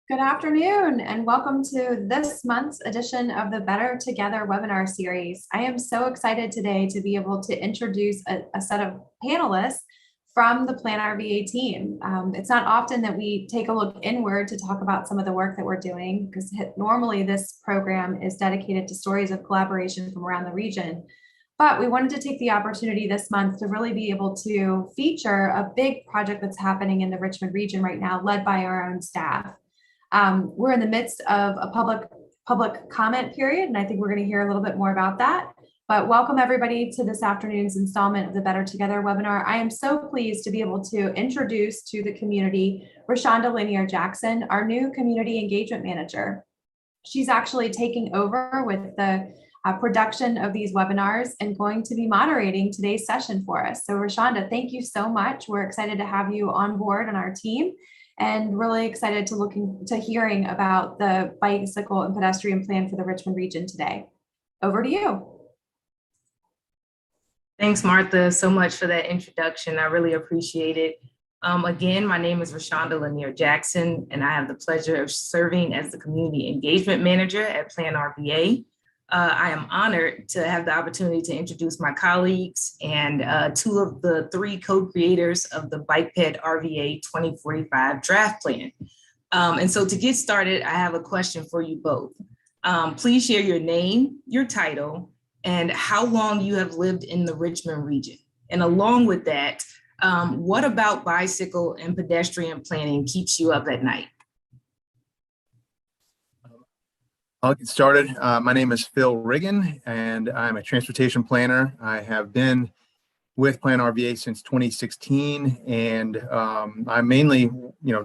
Good afternoon, and welcome to this month's edition of the Better Together webinar series. I am so excited today to be able to introduce a set of panelists from the PlanRVA team. It's not often that we take a look inward to talk about some of the work that we're doing, because normally this program is dedicated to stories of collaboration from around the region. But we wanted to take the opportunity this month to really be able to feature a big project that's happening in the Richmond region right now, led by our own staff. We're in the midst of a public comment period, and I think we're going to hear a little bit more about that. But welcome everybody to this afternoon's installment of the Better Together webinar. I am so pleased to be able to introduce to the community Rashonda Lanier Jackson, our new community engagement manager. She's actually taking over with the production of these webinars and going to be moderating today's session for us. So Rashonda, thank you so much. We're excited to have you on board on our team, and really excited to hearing about the bicycle and pedestrian plan for the Richmond region today. Over to you. Thanks, Martha, so much for that introduction. I really appreciate it. Again, my name is Rashonda Lanier Jackson, and I have the pleasure of serving as the Community Engagement Manager at PlanRVA. I am honored to have the opportunity to introduce my colleagues and two of the three co-creators of the BikePedRVA 2045 draft plan. And so to get started, I have a question for you both. Please share your name, your title, and how long you have lived in the Richmond region. And along with that, what about bicycle and pedestrian planning keeps you up at night? I'll get started. My name is Phil Riggin, and I'm a transportation planner. I have been with PlanRVA since 2016, and I mainly,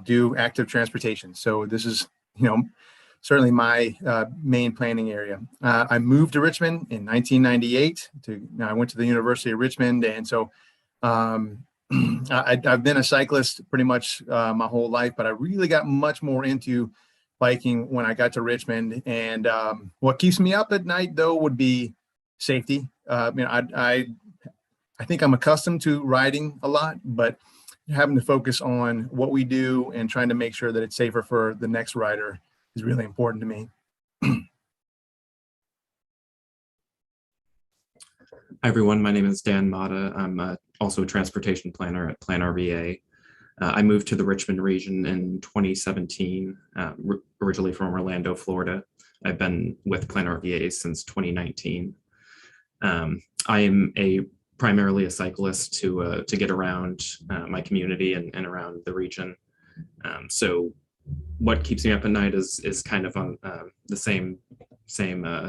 do active transportation. So this is, certainly my main planning area. I moved to Richmond in 1998. I went to the University of Richmond, and so I've been a cyclist pretty much my whole life, but I really got much more into biking when I got to Richmond. And what keeps me up at night, though, would be safety. I think I'm accustomed to riding a lot, but having to focus on what we do and trying to make sure that it's safer for the next rider is really important to me. Hi, everyone. My name is Dan Mata. I'm also a transportation planner at PlanRVA. I moved to the Richmond region in 2017, originally from Orlando, Florida. I've been with PlanRVA since 2019. I am primarily a cyclist to get around my community and around the region. So what keeps me up at night is kind of on the same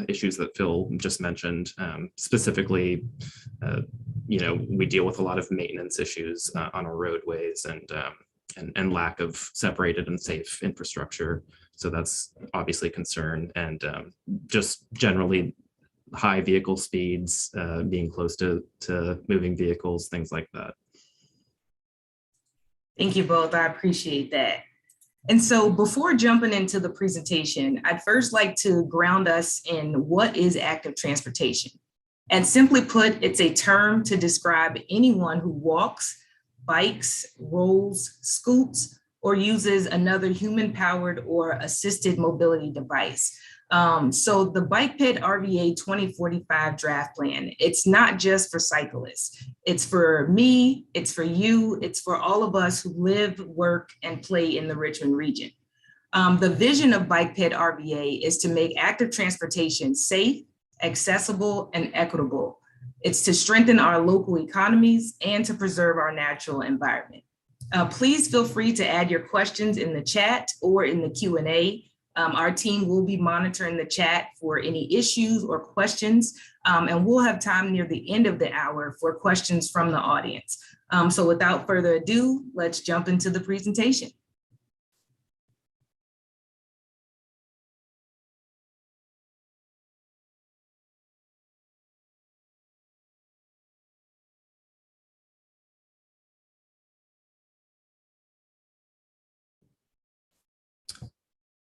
issues that Phil just mentioned. Specifically, we deal with a lot of maintenance issues on our roadways and lack of separated and safe infrastructure. So that's obviously a concern, and just generally high vehicle speeds, being close to moving vehicles, things like that. Thank you both. I appreciate that. And so before jumping into the presentation, I'd first like to ground us in what is active transportation. And simply put, it's a term to describe anyone who walks, bikes, rolls, scoots, or uses another human-powered or assisted mobility device. So the BikePedRVA 2045 draft plan, it's not just for cyclists. It's for me, it's for you, it's for all of us who live, work, and play in the Richmond region. The vision of BikePedRVA is to make active transportation safe, accessible, and equitable. It's to strengthen our local economies and to preserve our natural environment. Please feel free to add your questions in the chat or in the Q&A. Our team will be monitoring the chat for any issues or questions, and we'll have time near the end of the hour for questions from the audience. So without further ado, let's jump into the presentation.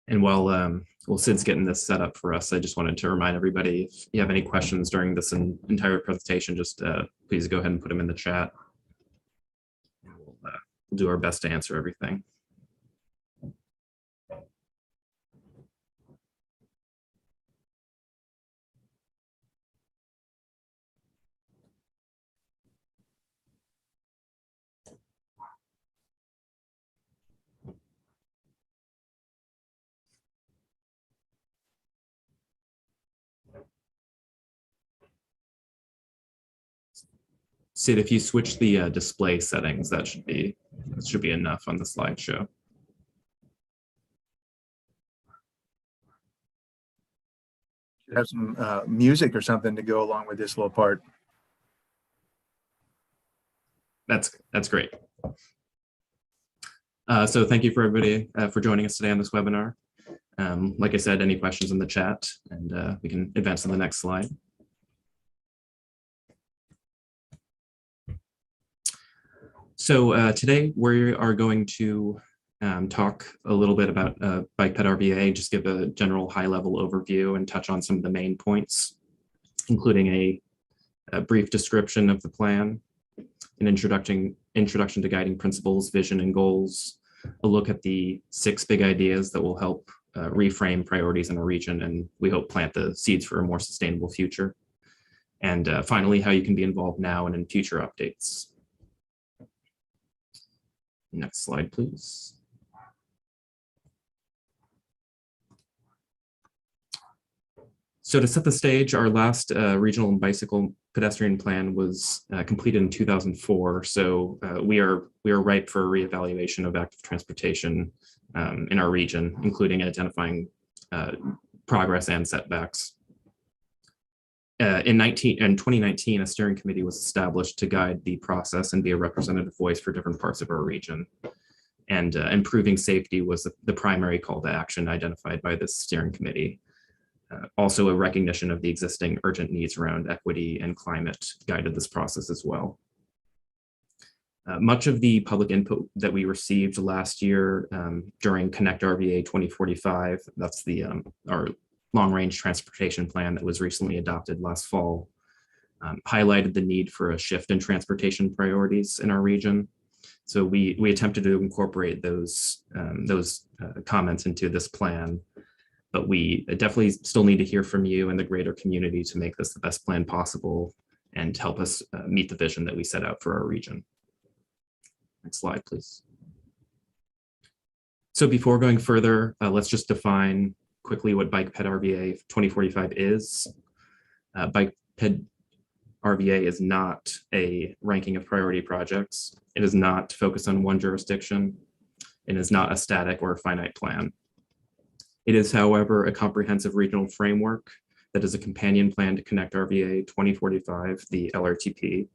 And while Sid's getting this set up for us, I just wanted to remind everybody, if you have any questions during this entire presentation, just please go ahead and put them in the chat. We'll do our best to answer everything. Sid, if you switch the display settings, that should be enough on the slideshow. Should have some music or something to go along with this little part. That's great. So thank you for everybody for joining us today on this webinar. Like I said, any questions in the chat, and we can advance to the next slide. So today we are going to talk a little bit about BikePedRVA, just give a general high-level overview and touch on some of the main points, including a brief description of the plan, an introduction to guiding principles, vision, and goals, a look at the 6 big ideas that will help reframe priorities in a region, and we hope plant the seeds for a more sustainable future. And finally, how you can be involved now and in future updates. Next slide, please. So to set the stage, our last regional and bicycle pedestrian plan was completed in 2004. So we are ripe for a reevaluation of active transportation in our region, including identifying progress and setbacks. In 2019, a steering committee was established to guide the process and be a representative voice for different parts of our region. And improving safety was the primary call to action identified by this steering committee. Also, a recognition of the existing urgent needs around equity and climate guided this process as well. Much of the public input that we received last year during PlanRVA 2045, that's our long-range transportation plan that was recently adopted last fall, highlighted the need for a shift in transportation priorities in our region. So we attempted to incorporate those comments into this plan, but we definitely still need to hear from you and the greater community to make this the best plan possible and help us meet the vision that we set out for our region. Next slide, please. So before going further, let's just define quickly what BikePedRVA 2045 is. BikePedRVA is not a ranking of priority projects. It is not focused on one jurisdiction. It is not a static or a finite plan. It is, however, a comprehensive regional framework that is a companion plan to PlanRVA 2045, the LRTP,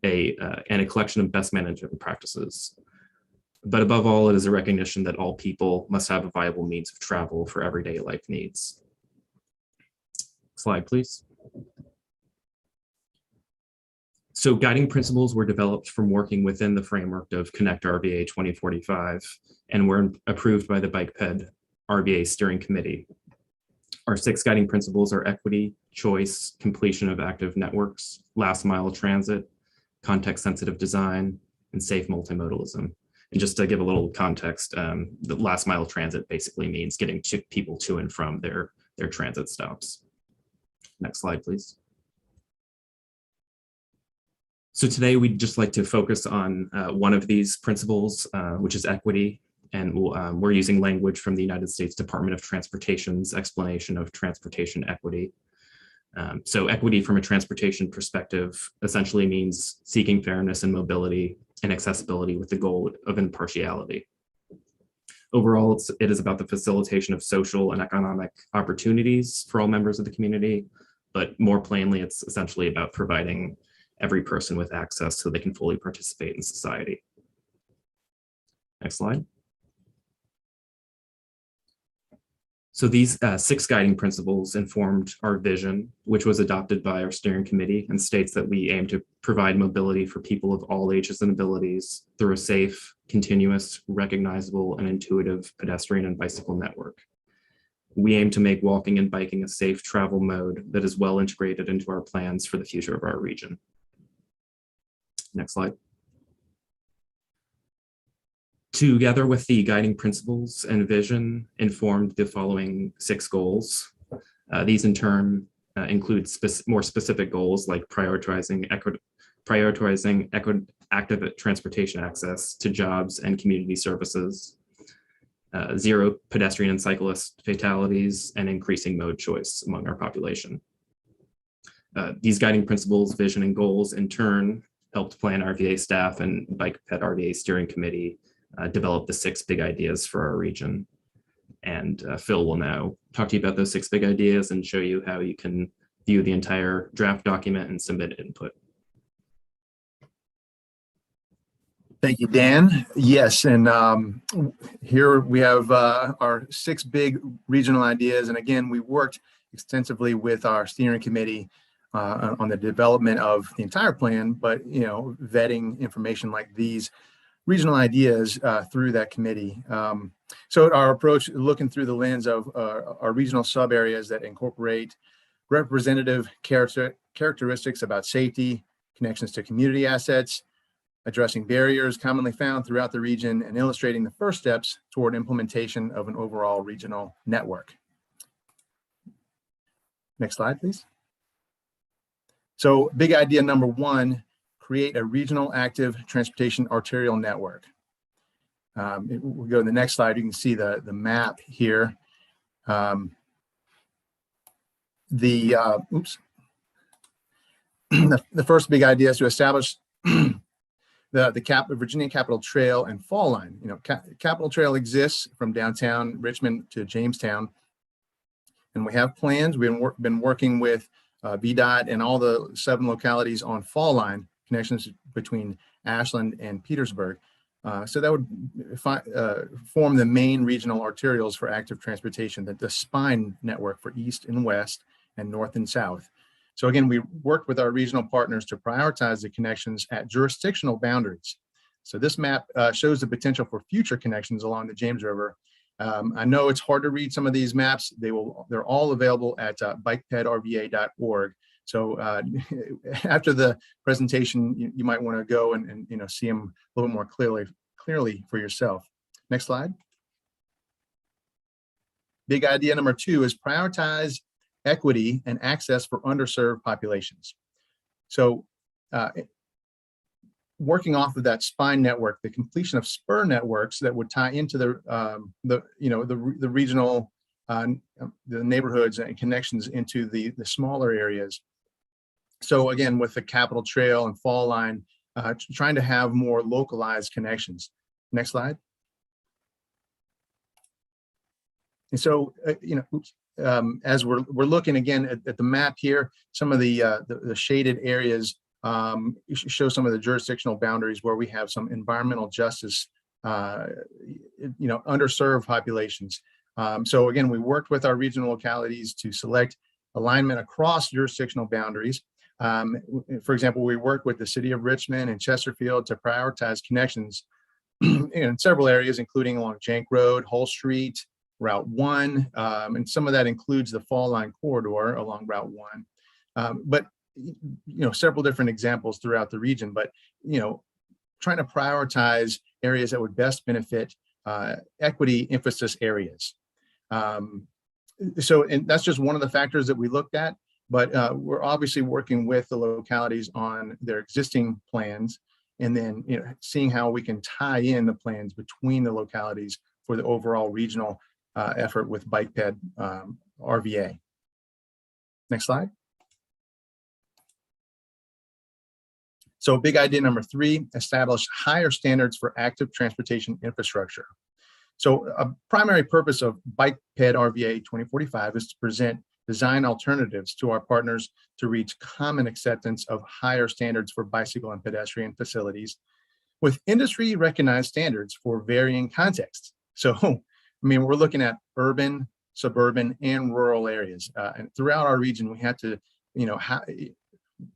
and a collection of best management practices. But above all, it is a recognition that all people must have a viable means of travel for everyday life needs. Slide, please. So guiding principles were developed from working within the framework of PlanRVA 2045 and were approved by the BikePedRVA Steering Committee. Our 6 guiding principles are equity, choice, completion of active networks, last mile transit, context-sensitive design, and safe multimodalism. And just to give a little context, the last mile transit basically means getting people to and from their transit stops. Next slide, please. So today we'd just like to focus on one of these principles, which is equity. And we're using language from the United States Department of Transportation's explanation of transportation equity. So equity from a transportation perspective essentially means seeking fairness and mobility and accessibility with the goal of impartiality. Overall, it is about the facilitation of social and economic opportunities for all members of the community, but more plainly, it's essentially about providing every person with access so they can fully participate in society. Next slide. So these 6 guiding principles informed our vision, which was adopted by our steering committee and states that we aim to provide mobility for people of all ages and abilities through a safe, continuous, recognizable, and intuitive pedestrian and bicycle network. We aim to make walking and biking a safe travel mode that is well integrated into our plans for the future of our region. Next slide. Together with the guiding principles and vision informed the following 6 goals. These in turn include more specific goals like prioritizing active transportation access to jobs and community services, 0 pedestrian and cyclist fatalities, and increasing mode choice among our population. These guiding principles, vision, and goals in turn helped PlanRVA staff and BikePedRVA steering committee develop the 6 big ideas for our region. And Phil will now talk to you about those 6 big ideas and show you how you can view the entire draft document and submit input. Thank you, Dan. Yes, and here we have our 6 big regional ideas. And again, we worked extensively with our steering committee on the development of the entire plan, but vetting information like these regional ideas through that committee. So our approach, looking through the lens of our regional sub areas that incorporate representative characteristics about safety, connections to community assets, addressing barriers commonly found throughout the region, and illustrating the first steps toward implementation of an overall regional network. Next slide, please. So big idea number 1, create a regional active transportation arterial network. We'll go to the next slide. You can see the map here. The first big idea is to establish the Virginia Capitol Trail and Fall Line. Capitol Trail exists from downtown Richmond to Jamestown, and we have plans. We've been working with VDOT and all the 7 localities on Fall Line connections between Ashland and Petersburg. So that would form the main regional arterials for active transportation, the spine network for east and west and north and south. So again, we worked with our regional partners to prioritize the connections at jurisdictional boundaries. So this map shows the potential for future connections along the James River. I know it's hard to read some of these maps. They're all available at BikePedRVA.org. So after the presentation, you might want to go and see them a little more clearly for yourself. Next slide. Big idea number 2 is prioritize equity and access for underserved populations. So working off of that spine network, the completion of spur networks that would tie into the regional the neighborhoods and connections into the smaller areas. So again, with the Capitol Trail and Fall Line, trying to have more localized connections. Next slide. And so, as we're looking again at the map here, some of the shaded areas show some of the jurisdictional boundaries where we have some environmental justice, underserved populations. So again, we worked with our regional localities to select alignment across jurisdictional boundaries. For example, we worked with the city of Richmond and Chesterfield to prioritize connections in several areas, including along Jank Road, Hull Street, Route 1, and some of that includes the Fall Line corridor along Route 1. But several different examples throughout the region, but trying to prioritize areas that would best benefit equity emphasis areas. And that's just one of the factors that we looked at, but we're obviously working with the localities on their existing plans, and then seeing how we can tie in the plans between the localities for the overall regional effort with BikePedRVA. Next slide. So big idea number 3, establish higher standards for active transportation infrastructure. So a primary purpose of BikePedRVA 2045 is to present design alternatives to our partners to reach common acceptance of higher standards for bicycle and pedestrian facilities with industry recognized standards for varying contexts. So, we're looking at urban, suburban, and rural areas. And throughout our region, we have to,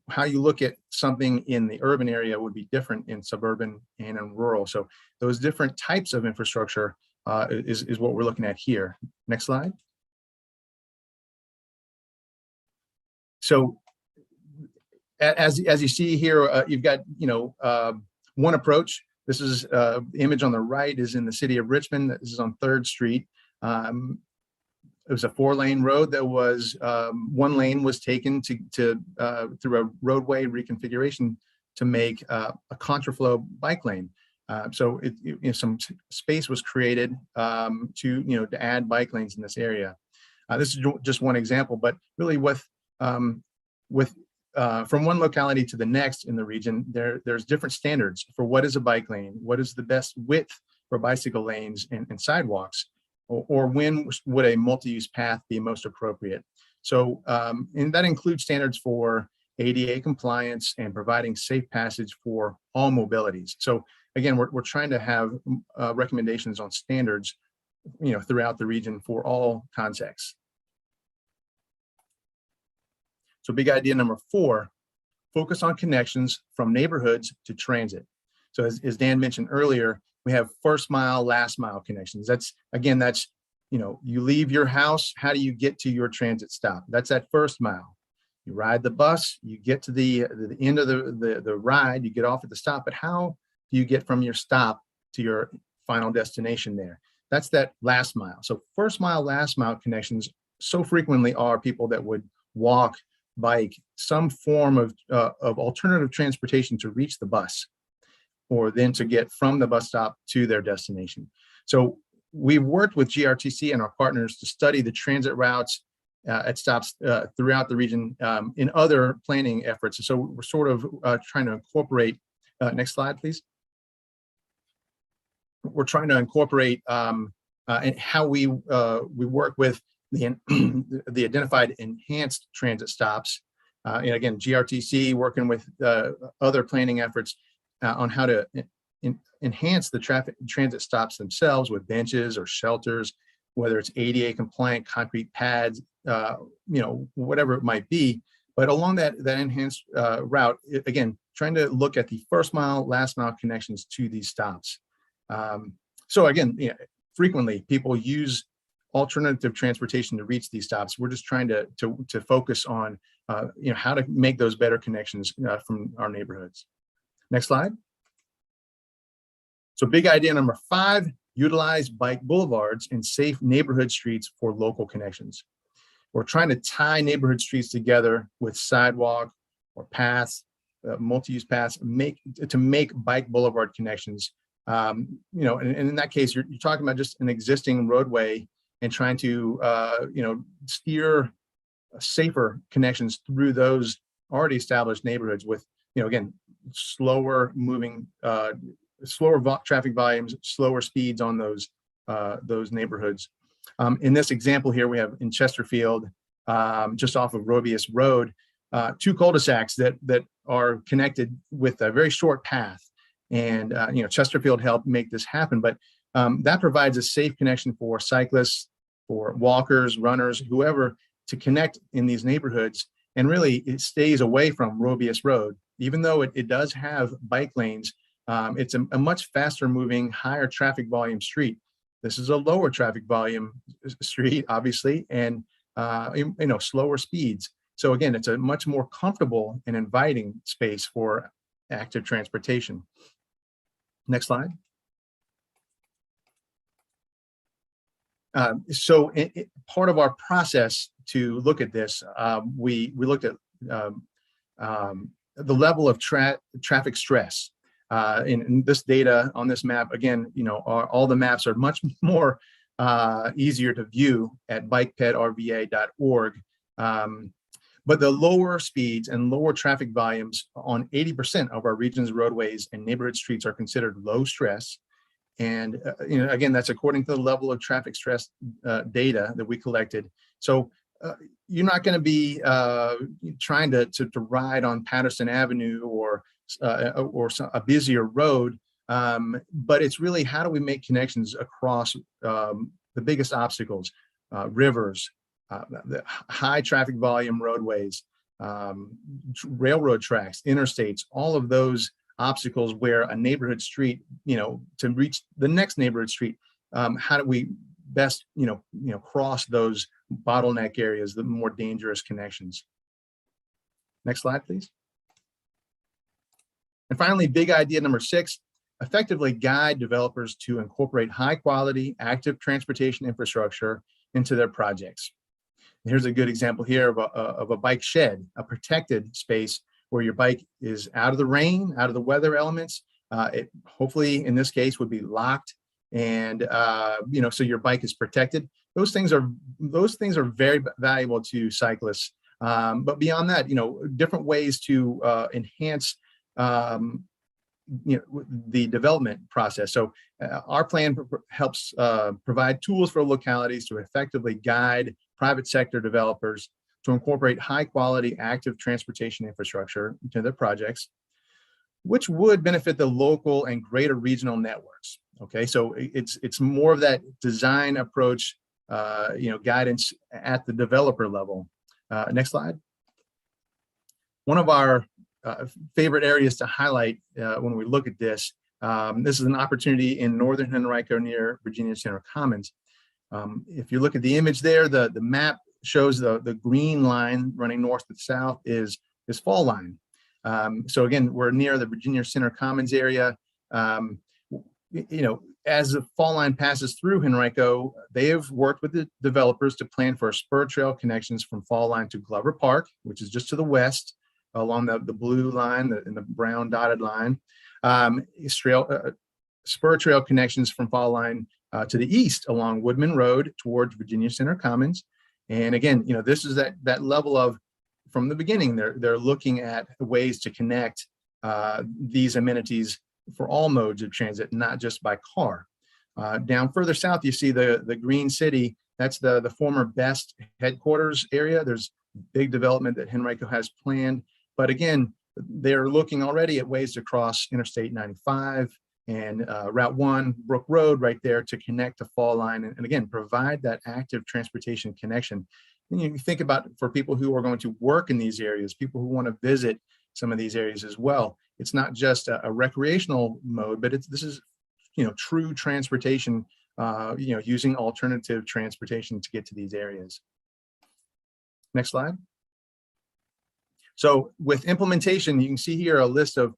how you look at something in the urban area would be different in suburban and in rural. So those different types of infrastructure is what we're looking at here. Next slide. So as you see here, you've got, one approach. This is the image on the right is in the city of Richmond. This is on 3rd Street. It was a 4-lane road that was, 1 lane was taken through a roadway reconfiguration to make a contraflow bike lane. So some space was created to add bike lanes in this area. This is just one example, but really with from one locality to the next in the region, there's different standards for what is a bike lane, what is the best width for bicycle lanes and sidewalks, or when would a multi-use path be most appropriate. So, and that includes standards for ADA compliance and providing safe passage for all mobilities. So again, we're trying to have recommendations on standards, throughout the region for all contexts. So big idea number 4, focus on connections from neighborhoods to transit. So as Dan mentioned earlier, we have first mile, last mile connections. That's you leave your house, how do you get to your transit stop? That's that first mile. You ride the bus, you get to the end of the ride, you get off at the stop, but how do you get from your stop to your final destination there? That's that last mile. So first mile, last mile connections so frequently are people that would walk, bike, some form of alternative transportation to reach the bus, or then to get from the bus stop to their destination. So we've worked with GRTC and our partners to study the transit routes at stops throughout the region in other planning efforts. So we're sort of trying to incorporate, next slide, please. We're trying to incorporate and how we work with the identified enhanced transit stops. And again, GRTC working with other planning efforts on how to enhance the transit stops themselves with benches or shelters, whether it's ADA compliant concrete pads, whatever it might be. But along that enhanced route, again, trying to look at the first mile, last mile connections to these stops. So again, frequently people use alternative transportation to reach these stops. We're just trying to focus on how to make those better connections from our neighborhoods. Next slide. So big idea number 5, utilize bike boulevards and safe neighborhood streets for local connections. We're trying to tie neighborhood streets together with sidewalk or paths, multi-use paths, to make bike boulevard connections. And in that case, you're talking about just an existing roadway and trying to steer safer connections through those already established neighborhoods with, again, slower moving, slower traffic volumes, slower speeds on those neighborhoods. In this example here, we have in Chesterfield, just off of Robius Road, 2 cul-de-sacs that are connected with a very short path. And Chesterfield helped make this happen, but that provides a safe connection for cyclists, for walkers, runners, whoever, to connect in these neighborhoods. And really, it stays away from Robius Road, even though it does have bike lanes. It's a much faster moving, higher traffic volume street. This is a lower traffic volume street, obviously, and slower speeds. So again, it's a much more comfortable and inviting space for active transportation. Next slide. So part of our process to look at this, we looked at the level of traffic stress. In this data on this map, again, all the maps are much more easier to view at BikePedRVA.org. But the lower speeds and lower traffic volumes on 80% of our region's roadways and neighborhood streets are considered low stress. And again, that's according to the level of traffic stress data that we collected. So you're not going to be trying to ride on Patterson Avenue or a busier road, but it's really how do we make connections across the biggest obstacles, rivers, the high traffic volume roadways, railroad tracks, interstates, all of those obstacles where a neighborhood street, to reach the next neighborhood street, how do we best, cross those bottleneck areas, the more dangerous connections. Next slide, please. And finally, big idea number 6, effectively guide developers to incorporate high quality active transportation infrastructure into their projects. Here's a good example here of a bike shed, a protected space where your bike is out of the rain, out of the weather elements. It hopefully in this case would be locked, and so your bike is protected. Those things are very valuable to cyclists But beyond that, different ways to enhance the development process. So our plan helps provide tools for localities to effectively guide private sector developers to incorporate high quality active transportation infrastructure into their projects, which would benefit the local and greater regional networks. Okay, so it's more of that design approach, guidance at the developer level. Next slide. One of our favorite areas to highlight when we look at this, this is an opportunity in northern Henrico near Virginia Center Commons. If you look at the image there, the map shows the green line running north to south is fall line. So again, we're near the Virginia Center Commons area. As the fall line passes through Henrico, they have worked with the developers to plan for spur trail connections from fall line to Glover Park, which is just to the west along the blue line and the brown dotted line. Spur trail connections from fall line to the east along Woodman Road towards Virginia Center Commons. And again, this is that level of, from the beginning, they're looking at ways to connect these amenities for all modes of transit, not just by car. Down further south, you see the Green City. That's the former Best headquarters area. There's big development that Henrico has planned. But again, they're looking already at ways to cross Interstate 95 and Route 1, Brook Road right there to connect to fall line. And again, provide that active transportation connection. And you think about for people who are going to work in these areas, people who want to visit some of these areas as well. It's not just a recreational mode, but this is, true transportation, using alternative transportation to get to these areas. Next slide. So with implementation, you can see here a list of,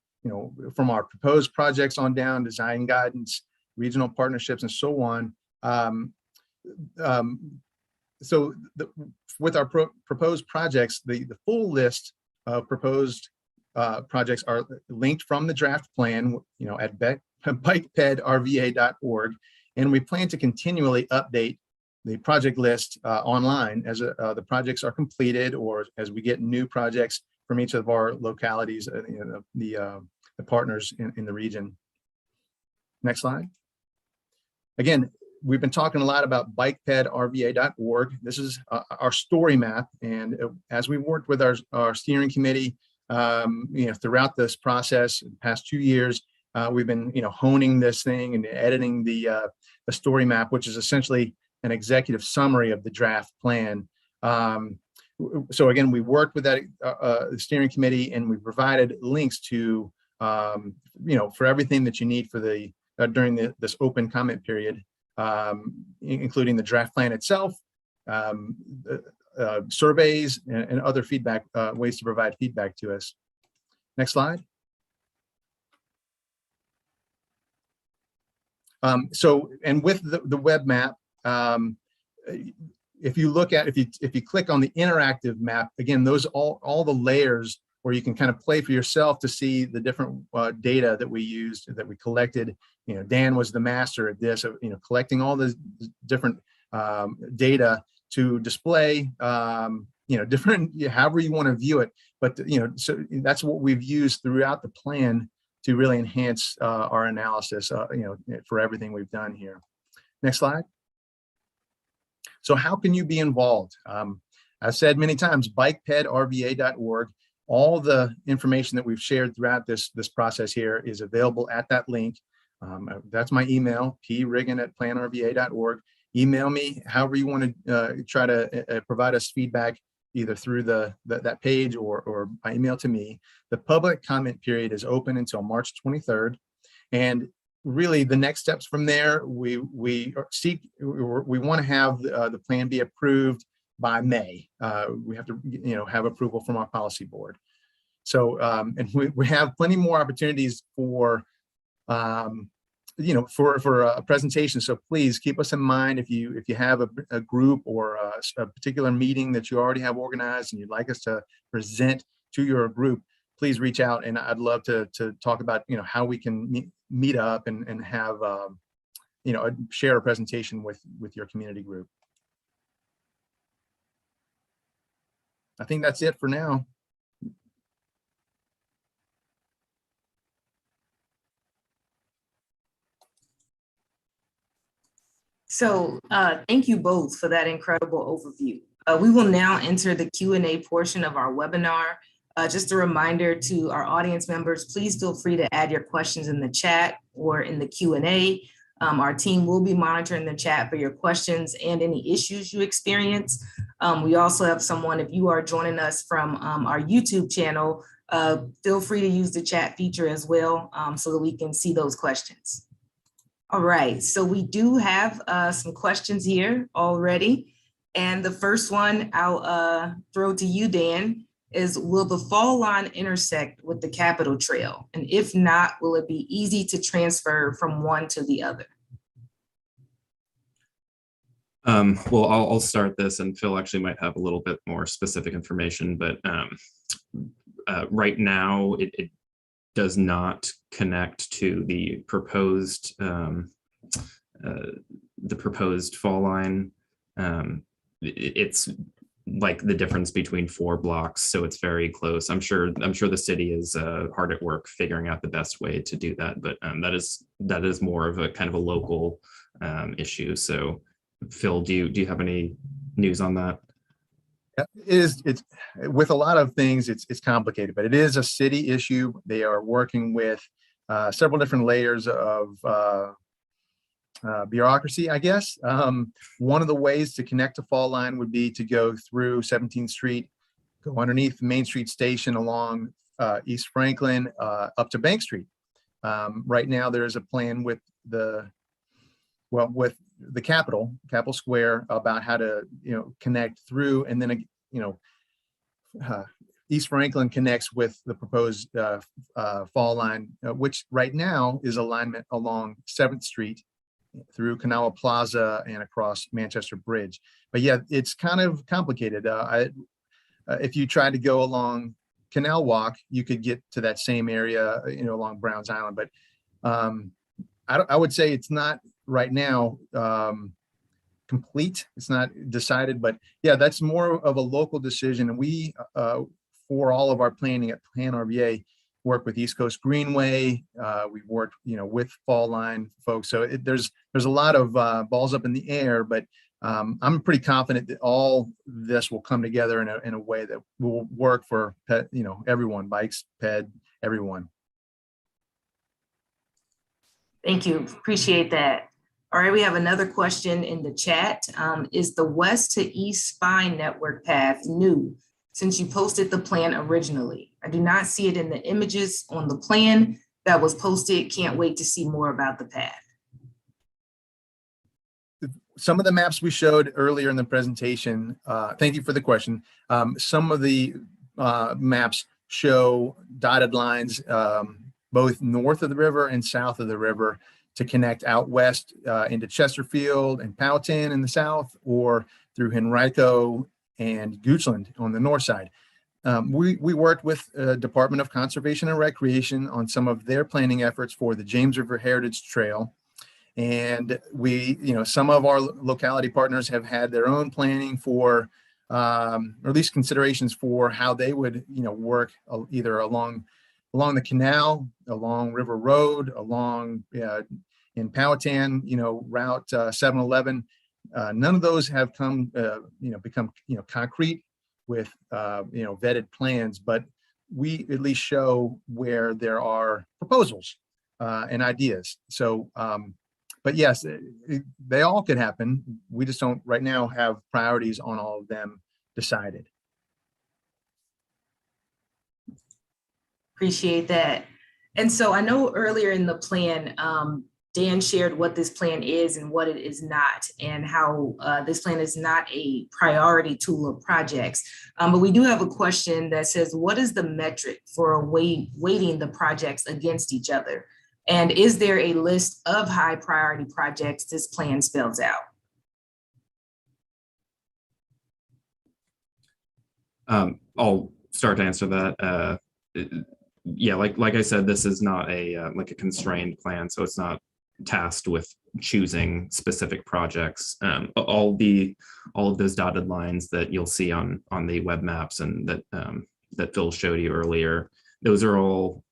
from our proposed projects on down, design guidance, regional partnerships, and so on. With our proposed projects, the full list of proposed projects are linked from the draft plan, at BikePedRVA.org, and we plan to continually update the project list online as the projects are completed or as we get new projects from each of our localities, the partners in the region. Next slide. Again, we've been talking a lot about BikePedRVA.org. This is our story map, and as we worked with our steering committee, throughout this process, the past 2 years, we've been honing this thing and editing the story map, which is essentially an executive summary of the draft plan. So again, we worked with that the steering committee, and we provided links to for everything that you need for the during this open comment period, including the draft plan itself, surveys, and other feedback ways to provide feedback to us. Next slide. And with the web map, if you click on the interactive map, again, those all the layers where you can kind of play for yourself to see the different data that we used, that we collected. Dan was the master at this, collecting all the different data to display, different, however you want to view it. But, so that's what we've used throughout the plan to really enhance our analysis, for everything we've done here. Next slide. So how can you be involved? I've said many times, BikePedRVA.org. All the information that we've shared throughout this process here is available at that link. That's my email, priggin@PlanRVA.org. Email me however you want to try to provide us feedback, either through that page or by email to me. The public comment period is open until March 23rd. And really the next steps from there, we want to have the plan be approved by May. We have to have approval from our policy board. So and we have plenty more opportunities for for a presentation. So please keep us in mind if you have a group or a particular meeting that you already have organized and you'd like us to present to your group, please reach out, and I'd love to talk about how we can meet up and have share a presentation with your community group. I think that's it for now. So thank you both for that incredible overview. We will now enter the Q&A portion of our webinar. Just a reminder to our audience members, please feel free to add your questions in the chat or in the Q&A. Our team will be monitoring the chat for your questions and any issues you experience. We also have someone, if you are joining us from our YouTube channel, feel free to use the chat feature as well so that we can see those questions. All right, so we do have some questions here already. And the first one I'll throw to you, Dan, is will the fall line intersect with the Capitol Trail? And if not, will it be easy to transfer from one to the other? Well, I'll start this, and Phil actually might have a little bit more specific information, but right now it does not connect to the proposed fall line. It's like the difference between 4 blocks, so it's very close. I'm sure the city is hard at work figuring out the best way to do that, but that is more of a kind of a local issue. So Phil, do you have any news on that? It's with a lot of things, it's complicated, but it is a city issue. They are working with several different layers of bureaucracy, I guess. One of the ways to connect to Fall Line would be to go through 17th Street, go underneath Main Street Station along East Franklin up to Bank Street. Right now, there is a plan with the Capitol Square about how to connect through, and then East Franklin connects with the proposed Fall Line, which right now is alignment along 7th Street through Kanawha Plaza and across Manchester Bridge. But yeah, it's kind of complicated. If you tried to go along Canal Walk, you could get to that same area, along Browns Island. But I would say it's not right now complete. It's not decided, but yeah, that's more of a local decision. And we, for all of our planning at PlanRVA, work with East Coast Greenway. We've worked, with Fall Line folks. So there's a lot of balls up in the air, but I'm pretty confident that all this will come together in a way that will work for everyone, bikes, ped, everyone. Thank you. Appreciate that. All right, we have another question in the chat. Is the west to east spine network path new since you posted the plan originally? I do not see it in the images on the plan that was posted. Can't wait to see more about the path. Some of the maps we showed earlier in the presentation, thank you for the question. Some of the maps show dotted lines both north of the river and south of the river to connect out west into Chesterfield and Powhatan in the south, or through Henrico and Goochland on the north side. We worked with Department of Conservation and Recreation on some of their planning efforts for the James River Heritage Trail. And we, some of our locality partners have had their own planning for, or at least considerations for how they would, work either along the canal, along River Road, along in Powhatan, Route 711. None of those have become concrete with vetted plans, but we at least show where there are proposals and ideas. So, but yes, they all could happen. We just don't right now have priorities on all of them decided. Appreciate that. And so I know earlier in the plan, Dan shared what this plan is and what it is not, and how this plan is not a priority tool of projects. But we do have a question that says, what is the metric for weighting the projects against each other? And is there a list of high priority projects this plan spells out? I'll start to answer that. Yeah, like I said, this is not a like a constrained plan, so it's not tasked with choosing specific projects. All of those dotted lines that you'll see on the web maps and that Phil showed you earlier, those are all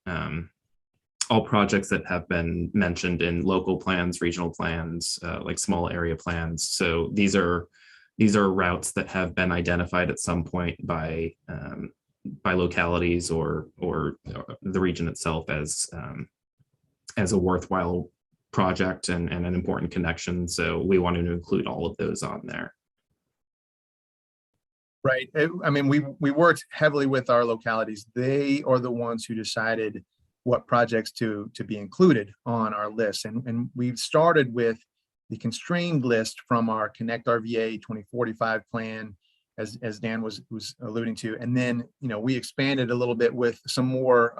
projects that have been mentioned in local plans, regional plans, like small area plans. So these are routes that have been identified at some point by localities or the region itself as a worthwhile project and an important connection. So we wanted to include all of those on there. Right. I mean, we worked heavily with our localities. They are the ones who decided what projects to be included on our list. And we started with the constrained list from our PlanRVA 2045 plan, as Dan was alluding to. And then, we expanded a little bit with some more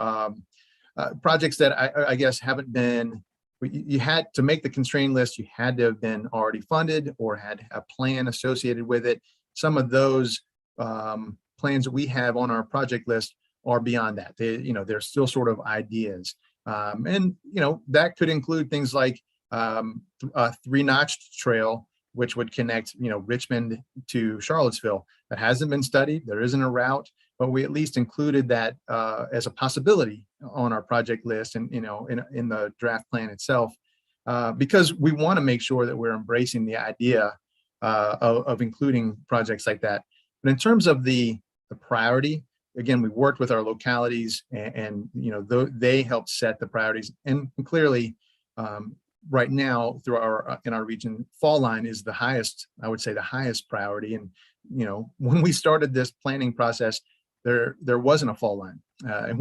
projects that I guess haven't been, you had to make the constrained list, you had to have been already funded or had a plan associated with it. Some of those plans that we have on our project list are beyond that. They're still sort of ideas. And that could include things like a 3-notch trail, which would connect, Richmond to Charlottesville. That hasn't been studied. There isn't a route, but we at least included that as a possibility on our project list and, in the draft plan itself, because we want to make sure that we're embracing the idea of including projects like that. But in terms of the priority, again, we worked with our localities and they helped set the priorities. And clearly, right now in our region, fall line is the highest, I would say the highest priority. And, when we started this planning process, there wasn't a fall line. And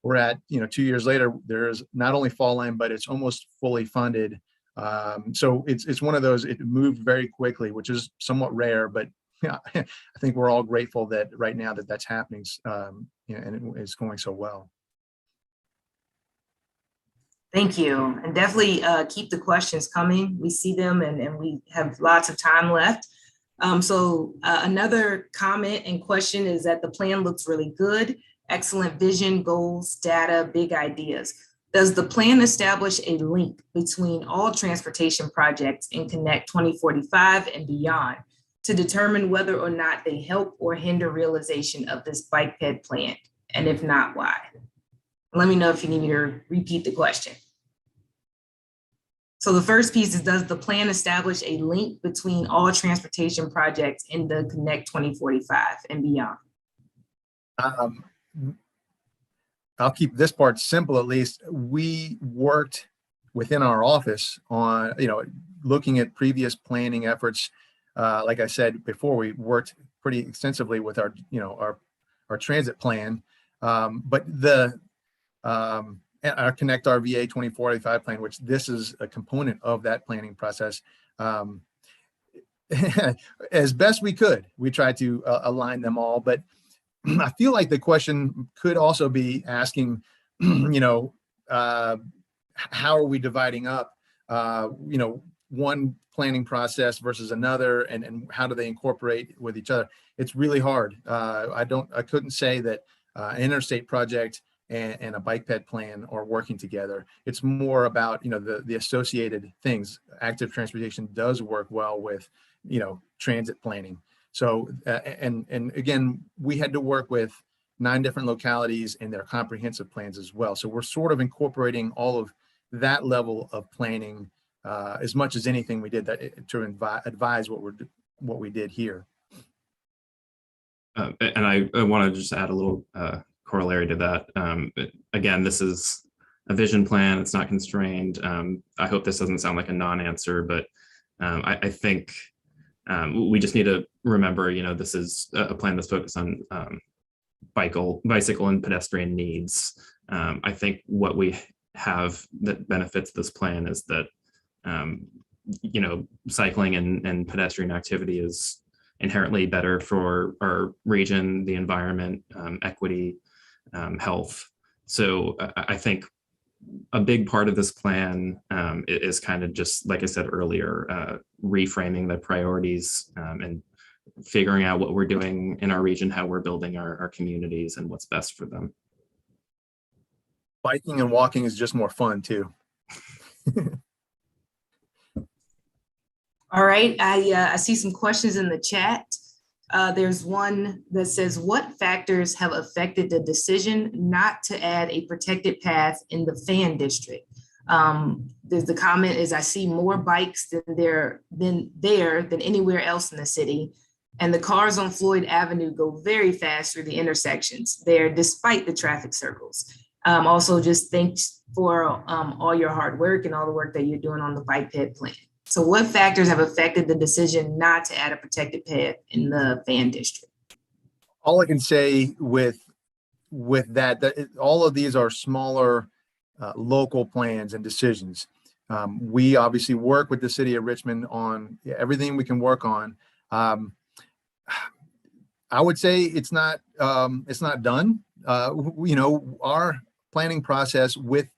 we're at, 2 years later, there's not only fall line, but it's almost fully funded. So it's one of those, it moved very quickly, which is somewhat rare, but yeah, I think we're all grateful that right now that's happening, and it's going so well. Thank you. And definitely keep the questions coming. We see them and we have lots of time left. So another comment and question is that the plan looks really good. Excellent vision, goals, data, big ideas. Does the plan establish a link between all transportation projects in Connect 2045 and beyond to determine whether or not they help or hinder realization of this BikePed plan? And if not, why? Let me know if you need me to repeat the question. So the first piece is, does the plan establish a link between all transportation projects in the Connect 2045 and beyond? I'll keep this part simple, at least. We worked within our office on, looking at previous planning efforts. Like I said before, we worked pretty extensively with our transit plan, but our PlanRVA 2045 plan, which this is a component of that planning process. As best we could, we tried to align them all, but I feel like the question could also be asking, how are we dividing up, one planning process versus another, and how do they incorporate with each other? It's really hard. I couldn't say that an interstate project and a BikePed plan are working together. It's more about, the associated things. Active transportation does work well with, transit planning. So, and again, we had to work with 9 different localities and their comprehensive plans as well. So we're sort of incorporating all of that level of planning as much as anything we did to advise what we did here. And I want to just add a little corollary to that. Again, this is a vision plan. It's not constrained. I hope this doesn't sound like a non-answer, but I think we just need to remember, this is a plan that's focused on bicycle and pedestrian needs. I think what we have that benefits this plan is that, cycling and pedestrian activity is inherently better for our region, the environment, equity, health. So I think a big part of this plan is kind of just, like I said earlier, reframing the priorities and figuring out what we're doing in our region, how we're building our communities, and what's best for them. Biking and walking is just more fun too. All right, I see some questions in the chat. There's one that says, what factors have affected the decision not to add a protected path in the fan district? There's the comment is, I see more bikes than anywhere else in the city. And the cars on Floyd Avenue go very fast through the intersections there, despite the traffic circles. Also, just thanks for all your hard work and all the work that you're doing on the BikePed plan. So what factors have affected the decision not to add a protected path in the fan district? All I can say with that all of these are smaller local plans and decisions. We obviously work with the city of Richmond on everything we can work on. I would say it's not done. Our planning process with,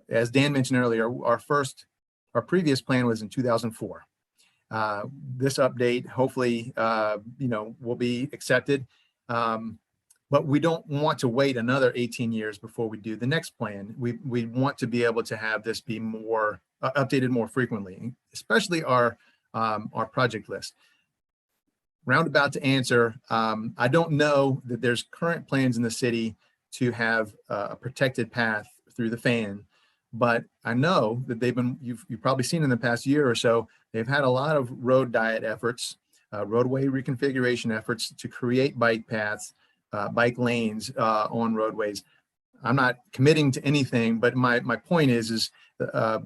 as Dan mentioned earlier, our previous plan was in 2004. This update hopefully, will be accepted. But we don't want to wait another 18 years before we do the next plan. We want to be able to have this be more updated more frequently, especially our project list. Roundabout to answer, I don't know that there's current plans in the city to have a protected path through the fan, but I know that you've probably seen in the past year or so, they've had a lot of road diet efforts, roadway reconfiguration efforts to create bike paths, bike lanes on roadways. I'm not committing to anything, but my point is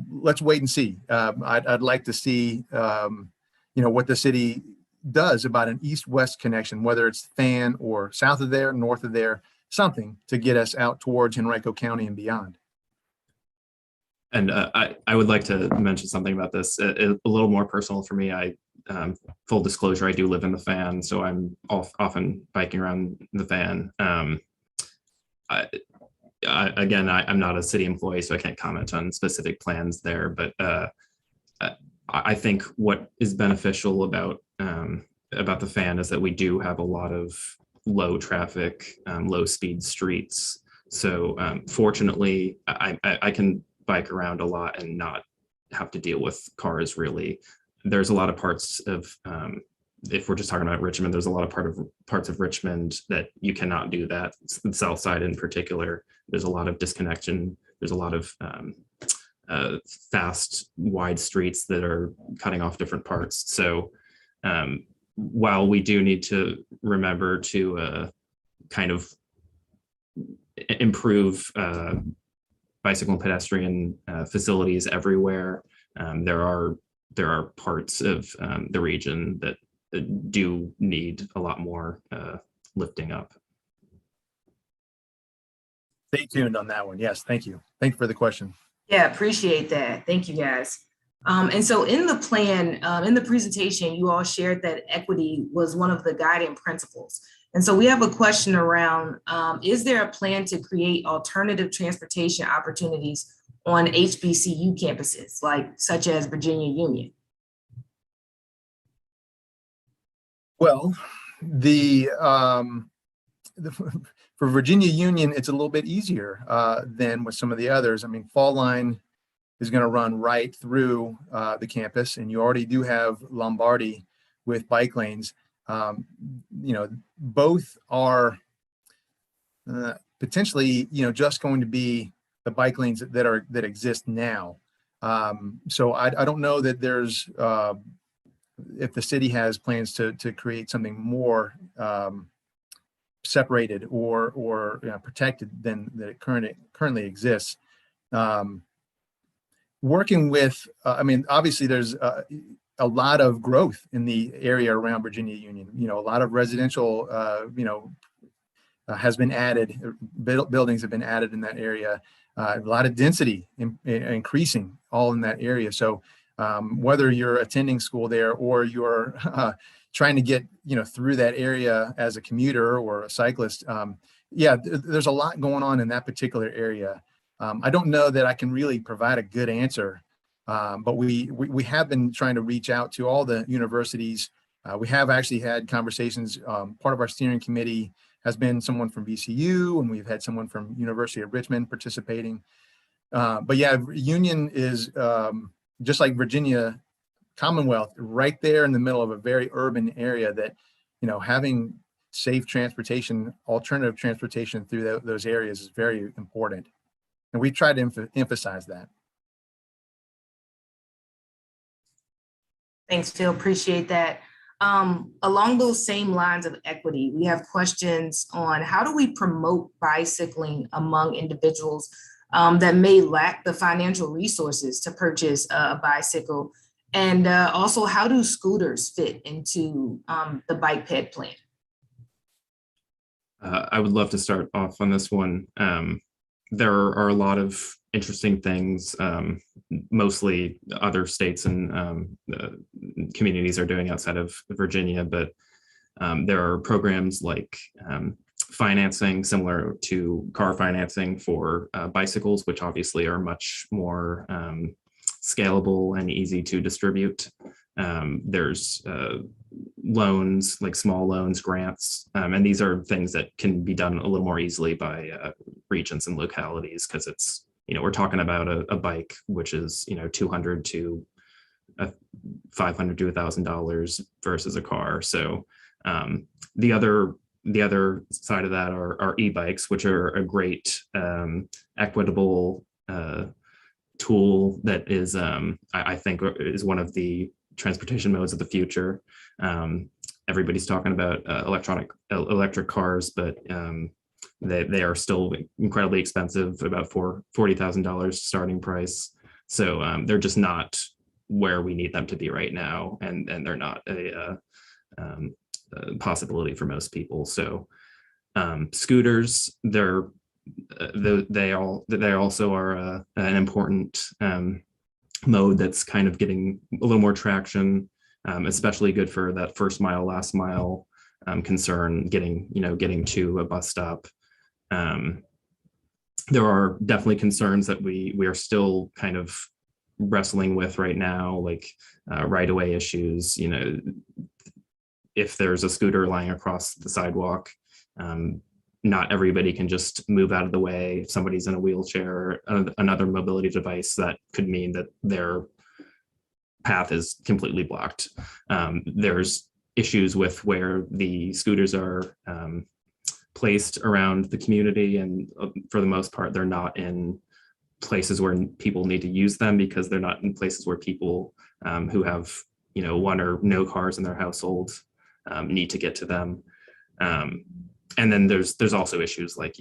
let's wait and see. I'd like to see, what the city does about an east-west connection, whether it's fan or south of there, north of there, something to get us out towards Henrico County and beyond. And I would like to mention something about this, a little more personal for me. Full disclosure, I do live in the fan, so I'm often biking around the van. I'm not a city employee, so I can't comment on specific plans there, but I think what is beneficial about the fan is that we do have a lot of low traffic, low speed streets. So fortunately, I can bike around a lot and not have to deal with cars really. There's a lot of parts of, if we're just talking about Richmond, there's a lot of parts of Richmond that you cannot do that. The south side in particular, there's a lot of disconnection. There's a lot of fast, wide streets that are cutting off different parts. So while we do need to remember to kind of improve bicycle and pedestrian facilities everywhere, there are parts of the region that do need a lot more lifting up. Stay tuned on that one. Yes, thank you. Thank you for the question. Yeah, appreciate that. Thank you, guys. And so in the plan, in the presentation, you all shared that equity was one of the guiding principles. And so we have a question around, is there a plan to create alternative transportation opportunities on HBCU campuses, such as Virginia Union? Well, for Virginia Union, it's a little bit easier than with some of the others. I mean, Fall Line is going to run right through the campus, and you already do have Lombardi with bike lanes. Both are potentially, just going to be the bike lanes that exist now. So I don't know that there's if the city has plans to create something more separated or protected than that it currently exists. Working with, obviously there's a lot of growth in the area around Virginia Union. A lot of residential, has been added. Buildings have been added in that area. A lot of density increasing all in that area. So whether you're attending school there or you're trying to get through that area as a commuter or a cyclist, there's a lot going on in that particular area. I don't know that I can really provide a good answer, but we have been trying to reach out to all the universities. We have actually had conversations. Part of our steering committee has been someone from VCU, and we've had someone from University of Richmond participating. But yeah, Union is just like Virginia Commonwealth right there in the middle of a very urban area that, having safe transportation, alternative transportation through those areas is very important. And we try to emphasize that. Thanks, Phil. Appreciate that. Along those same lines of equity, we have questions on how do we promote bicycling among individuals that may lack the financial resources to purchase a bicycle? And also, how do scooters fit into the BikePed plan? I would love to start off on this one. There are a lot of interesting things, mostly other states and communities are doing outside of Virginia, but there are programs like financing similar to car financing for bicycles, which obviously are much more scalable and easy to distribute. There's loans, like small loans, grants, and these are things that can be done a little more easily by regions and localities, because it's, we're talking about a bike, which is, $200 to $500 to $1,000 versus a car. So the other side of that are e-bikes, which are a great equitable tool that is, I think, is one of the transportation modes of the future. Everybody's talking about electric cars, but they are still incredibly expensive, about $40,000 starting price. So they're just not where we need them to be right now, and they're not a possibility for most people. So scooters, they also are an important mode that's kind of getting a little more traction, especially good for that first mile, last mile concern, getting to a bus stop. There are definitely concerns that we are still kind of wrestling with right now, like right-of-way issues. If there's a scooter lying across the sidewalk, not everybody can just move out of the way. If somebody's in a wheelchair or another mobility device, that could mean that their path is completely blocked. There's issues with where the scooters are placed around the community, and for the most part, they're not in places where people need to use them, because they're not in places where people who have one or no cars in their household need to get to them. And then there's also issues like,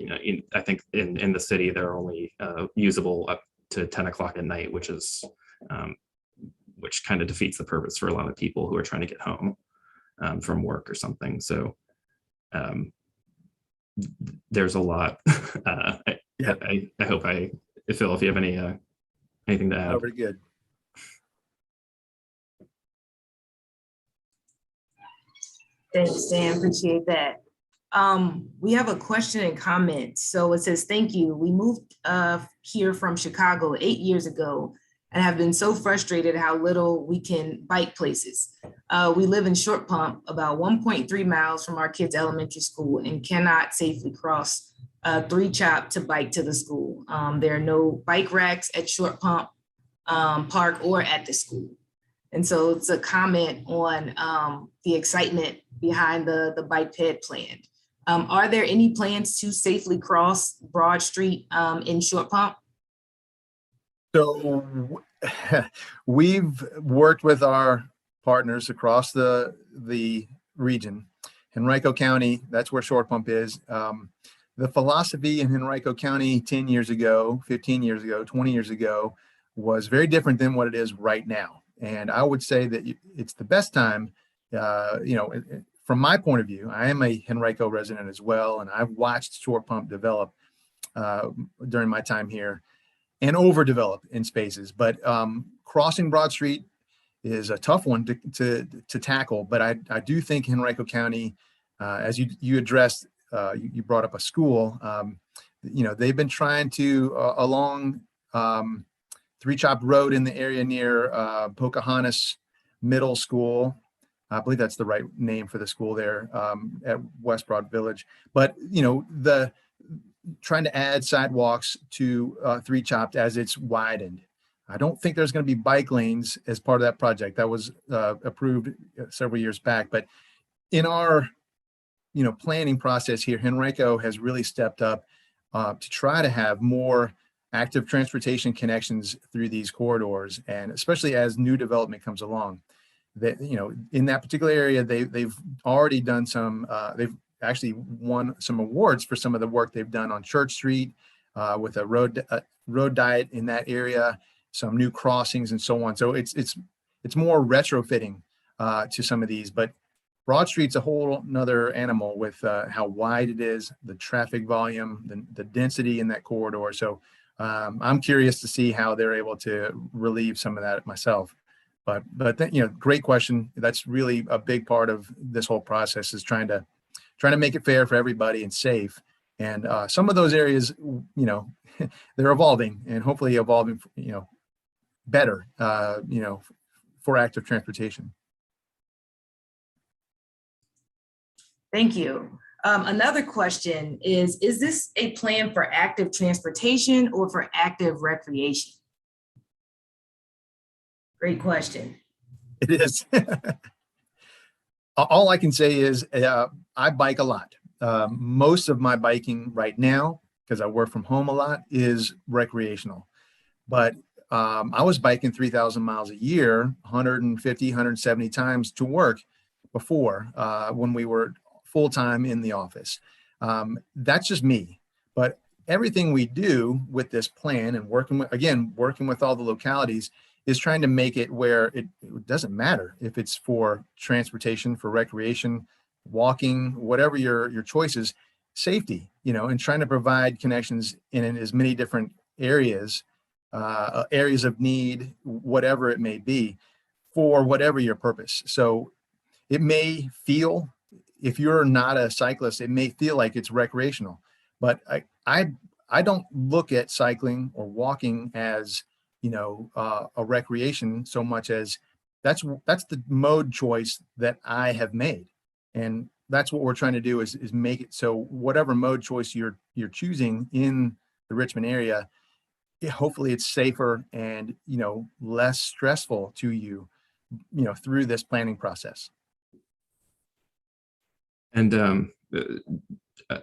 I think in the city, they're only usable up to 10 o'clock at night, which kind of defeats the purpose for a lot of people who are trying to get home from work or something. So there's a lot. I hope Phil, if you have anything to add. Oh, pretty good. Thanks, Dan. Appreciate that. We have a question and comment. So it says, thank you. We moved here from Chicago 8 years ago and have been so frustrated how little we can bike places. We live in Short Pump, about 1.3 miles from our kids' elementary school, and cannot safely cross 3 Chop to bike to the school. There are no bike racks at Short Pump Park or at the school. And so it's a comment on the excitement behind the BikePed plan. Are there any plans to safely cross Broad Street in Short Pump? So we've worked with our partners across the region. Henrico County, that's where Short Pump is. The philosophy in Henrico County 10 years ago, 15 years ago, 20 years ago was very different than what it is right now. And I would say that it's the best time, from my point of view. I am a Henrico resident as well, and I've watched Short Pump develop during my time here and overdevelop in spaces. But crossing Broad Street is a tough one to tackle. But I do think Henrico County, as you addressed, you brought up a school. They've been trying to along 3 Chop Road in the area near Pocahontas Middle School. I believe that's the right name for the school there at West Broad Village. But trying to add sidewalks to 3 Chopped as it's widened. I don't think there's going to be bike lanes as part of that project. That was approved several years back. But in our, planning process here, Henrico has really stepped up to try to have more active transportation connections through these corridors, and especially as new development comes along. That, in that particular area, they've already done some. They've actually won some awards for some of the work they've done on Church Street with a road diet in that area, some new crossings and so on. So it's more retrofitting to some of these, but Broad Street's a whole nother animal with how wide it is, the traffic volume, the density in that corridor. So I'm curious to see how they're able to relieve some of that myself. But great question. That's really a big part of this whole process, is trying to make it fair for everybody and safe. And some of those areas, they're evolving, and hopefully evolving, better, for active transportation. Thank you. Another question is this a plan for active transportation or for active recreation? Great question. It is. All I can say is I bike a lot. Most of my biking right now, because I work from home a lot, is recreational. But I was biking 3,000 miles a year, 150, 170 times to work before, when we were full-time in the office. That's just me. But everything we do with this plan, and working with all the localities, is trying to make it where it doesn't matter if it's for transportation, for recreation, walking, whatever your choices, safety, and trying to provide connections in as many different areas, areas of need, whatever it may be, for whatever your purpose. So it may feel, if you're not a cyclist, it may feel like it's recreational, but I don't look at cycling or walking as a recreation so much as that's the mode choice that I have made. And that's what we're trying to do, is make it so whatever mode choice you're choosing in the Richmond area, hopefully it's safer and less stressful to you, through this planning process. And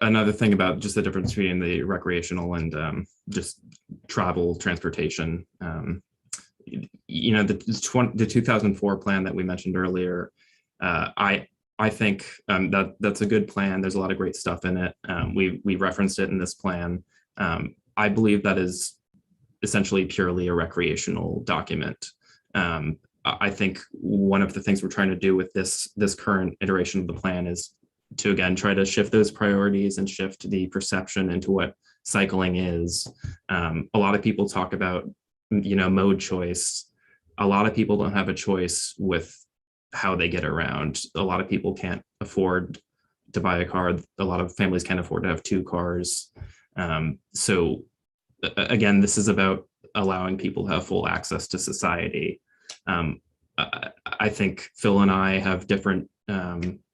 another thing about just the difference between the recreational and just travel transportation, the 2004 plan that we mentioned earlier, I think that's a good plan. There's a lot of great stuff in it. We referenced it in this plan. I believe that is essentially purely a recreational document. I think one of the things we're trying to do with this current iteration of the plan is to, again, try to shift those priorities and shift the perception into what cycling is. A lot of people talk about, mode choice. A lot of people don't have a choice with how they get around. A lot of people can't afford to buy a car. A lot of families can't afford to have two cars. So again, this is about allowing people to have full access to society. I think Phil and I have different,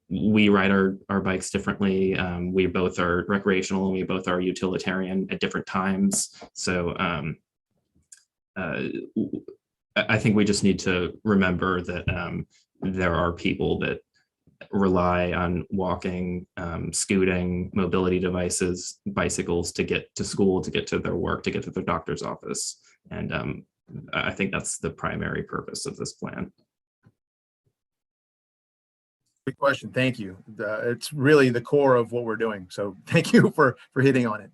we ride our bikes differently. We both are recreational and we both are utilitarian at different times. So I think we just need to remember that there are people that rely on walking, scooting, mobility devices, bicycles to get to school, to get to their work, to get to their doctor's office. And I think that's the primary purpose of this plan. Good question. Thank you. It's really the core of what we're doing. So thank you for hitting on it.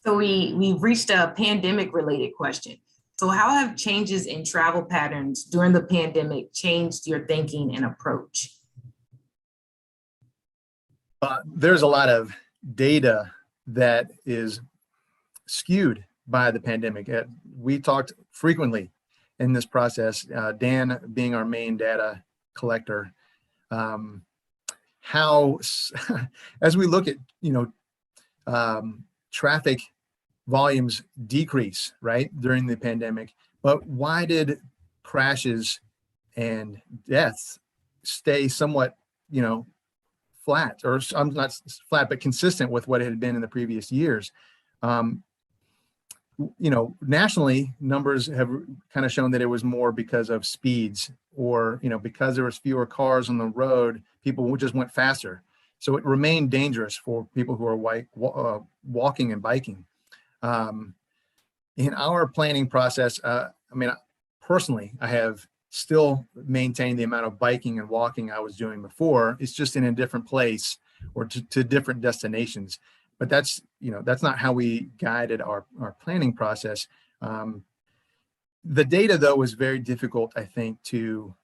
So we've reached a pandemic related question. So how have changes in travel patterns during the pandemic changed your thinking and approach? There's a lot of data that is skewed by the pandemic. We talked frequently in this process, Dan being our main data collector, how as we look at traffic volumes decrease right during the pandemic, but why did crashes and deaths stay somewhat flat, or not flat but consistent with what it had been in the previous years? nationally numbers have kind of shown that it was more because of speeds, or, because there was fewer cars on the road, people just went faster. So it remained dangerous for people who are walking and biking. In our planning process, personally, I have still maintained the amount of biking and walking I was doing before. It's just in a different place or to different destinations. But that's not how we guided our planning process. The data, though, was very difficult, I think, to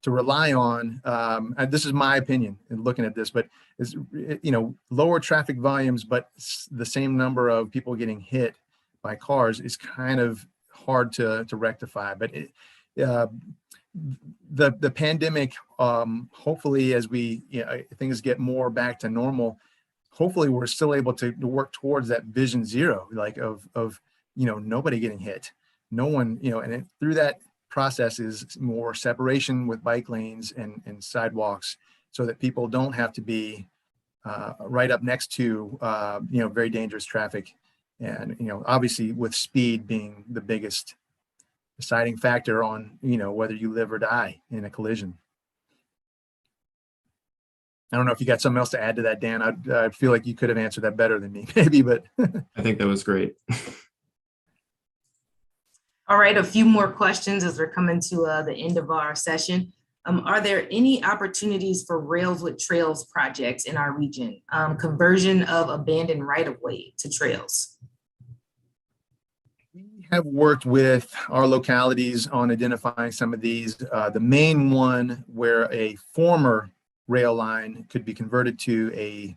rely on. And this is my opinion in looking at this, but is, lower traffic volumes, but the same number of people getting hit by cars is kind of hard to rectify. But the pandemic, hopefully, as things get more back to normal, hopefully we're still able to work towards that vision zero, like of nobody getting hit, no one, and through that process is more separation with bike lanes and sidewalks, so that people don't have to be right up next to very dangerous traffic. And obviously with speed being the biggest deciding factor on whether you live or die in a collision. I don't know if you got something else to add to that, Dan. I feel like you could have answered that better than me, maybe, but I think that was great. All right, a few more questions as we're coming to the end of our session. Are there any opportunities for Rails with Trails projects in our region? Conversion of abandoned right-of-way to trails? We have worked with our localities on identifying some of these. The main one where a former rail line could be converted to a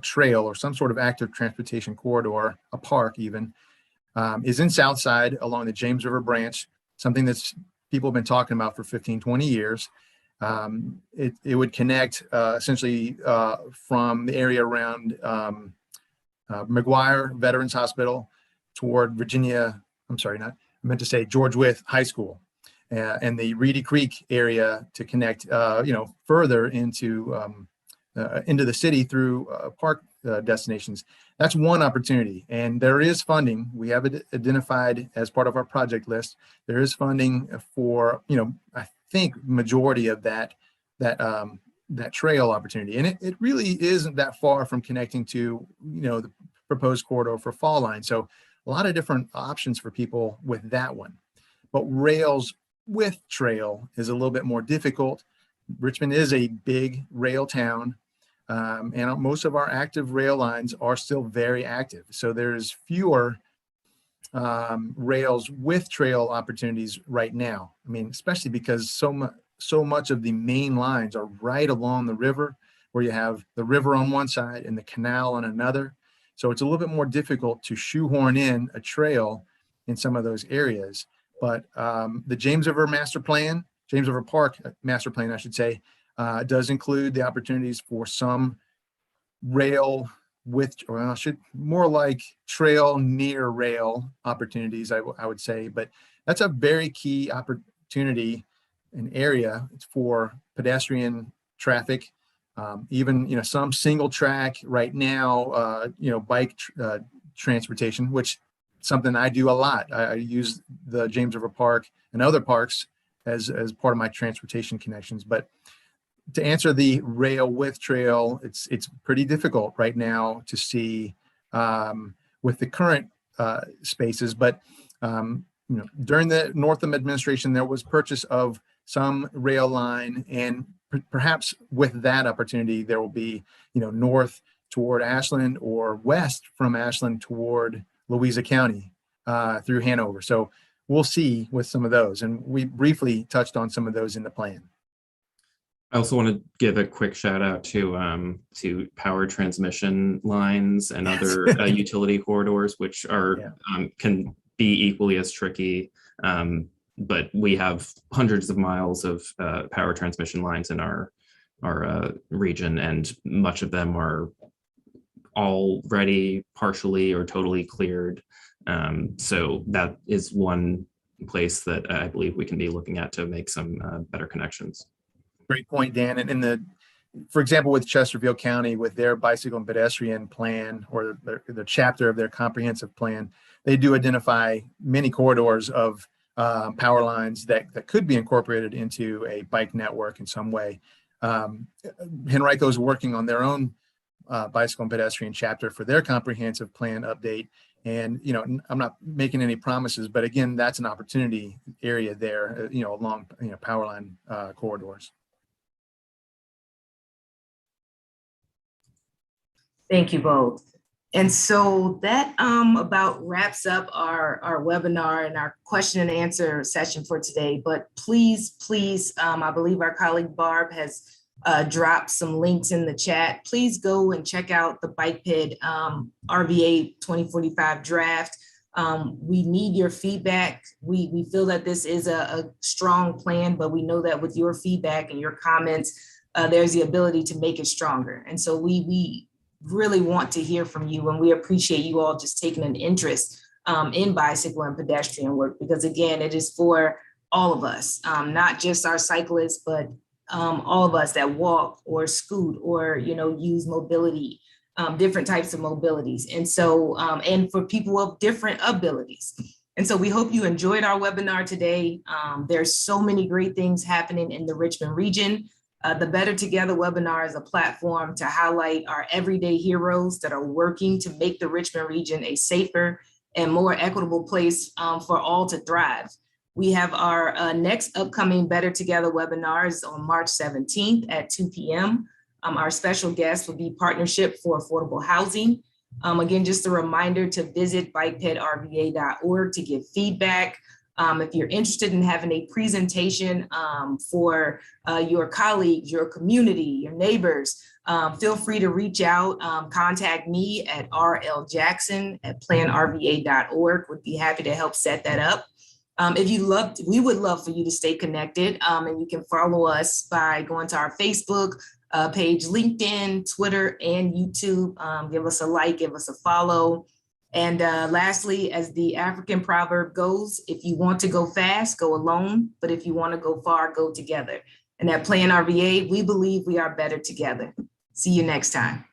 trail or some sort of active transportation corridor, a park even, is in Southside along the James River branch, something that's people have been talking about for 15, 20 years. It would connect essentially from the area around McGuire Veterans Hospital toward George Wythe High School, and the Reedy Creek area to connect, further into the city through park destinations. That's one opportunity, and there is funding. We have it identified as part of our project list. There is funding for, I think majority of that trail opportunity, and it really isn't that far from connecting to the proposed corridor for Fall Line. So a lot of different options for people with that one. But rails with trail is a little bit more difficult. Richmond is a big rail town, and most of our active rail lines are still very active. So there's fewer rails with trail opportunities right now. I mean, especially because so much of the main lines are right along the river, where you have the river on one side and the canal on another. So it's a little bit more difficult to shoehorn in a trail in some of those areas. But the James River Park master plan, I should say, does include the opportunities for some rail with, more like trail near rail opportunities, I would say. But that's a very key opportunity, an area for pedestrian traffic. Even some single track right now, bike transportation, which something I do a lot. I use the James River Park and other parks as part of my transportation connections. But to answer the rail with trail, it's pretty difficult right now to see with the current spaces. But during the Northam administration, there was purchase of some rail line, and perhaps with that opportunity, there will be north toward Ashland or west from Ashland toward Louisa County through Hanover. So we'll see with some of those, and we briefly touched on some of those in the plan. I also want to give a quick shout out to power transmission lines and other utility corridors, which are can be equally as tricky. But we have hundreds of miles of power transmission lines in our region, and much of them are already partially or totally cleared. So that is one place that I believe we can be looking at to make some better connections. Great point, Dan. And for example, with Chesterfield County, with their bicycle and pedestrian plan or the chapter of their comprehensive plan, they do identify many corridors of power lines that could be incorporated into a bike network in some way. Henrico is working on their own bicycle and pedestrian chapter for their comprehensive plan update. And, I'm not making any promises, but again, that's an opportunity area there, along, power line corridors. Thank you both. And so that about wraps up our webinar and our question and answer session for today. But please, I believe our colleague Barb has dropped some links in the chat. Please go and check out the BikePed RVA 2045 draft. We need your feedback. We feel that this is a strong plan, but we know that with your feedback and your comments, there's the ability to make it stronger. And so we really want to hear from you, and we appreciate you all just taking an interest in bicycle and pedestrian work, because again, it is for all of us, not just our cyclists, but all of us that walk or scoot or use mobility, different types of mobilities, and so and for people of different abilities. And so we hope you enjoyed our webinar today. There's so many great things happening in the Richmond region. The Better Together webinar is a platform to highlight our everyday heroes that are working to make the Richmond region a safer and more equitable place for all to thrive. We have our next upcoming Better Together webinars on March 17th at 2 p.m. Our special guest will be Partnership for Affordable Housing. Again, just a reminder to visit BikePedRVA.org to give feedback. If you're interested in having a presentation for your colleagues, your community, your neighbors, feel free to reach out, contact me at rljackson@planrva.org. Would be happy to help set that up. We would love for you to stay connected, and you can follow us by going to our Facebook page, LinkedIn, Twitter, and YouTube. Give us a like, give us a follow. And lastly, as the African proverb goes, if you want to go fast, go alone. But if you want to go far, go together. And at PlanRVA, we believe we are better together. See you next time.